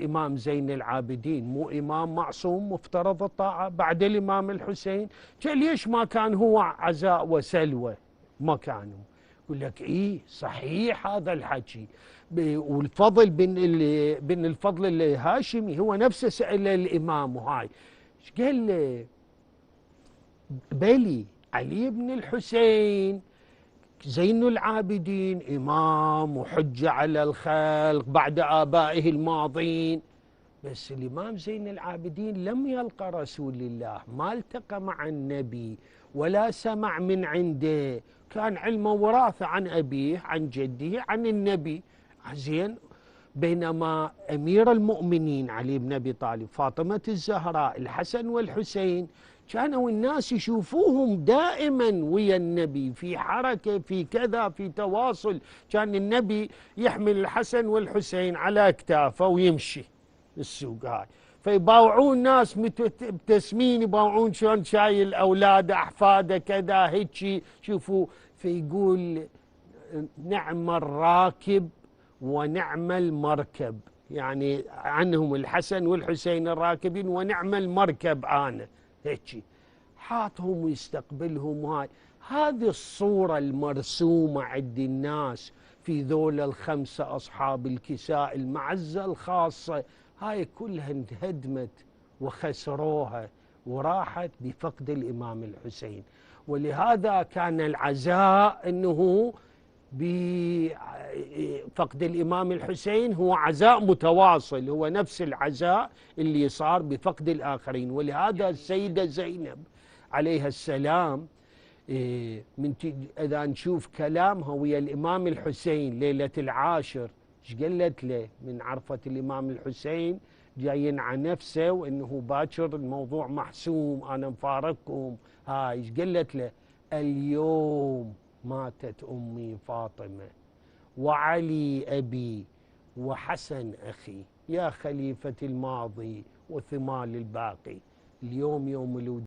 الإمام زين العابدين مو إمام معصوم مفترض الطاعة بعد الإمام الحسين؟ ليش ما كان هو عزاء وسلوى؟ ما كانوا. يقول لك إيه صحيح هذا الحكي. والفضل بن الفضل الهاشمي هو نفسه سأل الإمام، وهاي ايش قال له؟ بلي علي بن الحسين زين العابدين إمام وحجة على الخلق بعد آبائه الماضين، بس الإمام زين العابدين لم يلقى رسول الله، ما التقى مع النبي ولا سمع من عنده، كان علمه وراثة عن أبيه عن جده عن النبي. زين، بينما أمير المؤمنين علي بن أبي طالب، فاطمة الزهراء، الحسن والحسين، كانوا الناس يشوفوهم دائما ويا النبي في حركة في كذا في تواصل. كان النبي يحمل الحسن والحسين على أكتافه ويمشي السوق هاي، فيباوعون ناس مبتسمين، يباوعون شلون شايل أولاده أحفاده كذا هيك شوفوا. فيقول نعم الراكب ونعم المركب، يعني عنهم الحسن والحسين الراكبين ونعم المركب أنا هيك حاطهم ويستقبلهم. هذه الصورة المرسومة عند الناس في ذول الخمسة أصحاب الكساء المعزة الخاصة، هاي كلها انهدمت وخسروها وراحت بفقد الإمام الحسين. ولهذا كان العزاء أنه بفقد الإمام الحسين هو عزاء متواصل، هو نفس العزاء اللي صار بفقد الآخرين. ولهذا السيدة زينب عليها السلام إذا نشوف كلامها ويا الإمام الحسين ليلة العاشر، ايش قالت له من عرفة الإمام الحسين جايين على نفسه وإنه باكر الموضوع محسوم أنا مفارقكم؟ هاي ايش قالت له؟ اليوم ماتت أمي فاطمة وعلي أبي وحسن أخي يا خليفة الماضي وثمال الباقي، اليوم يوم الوداع.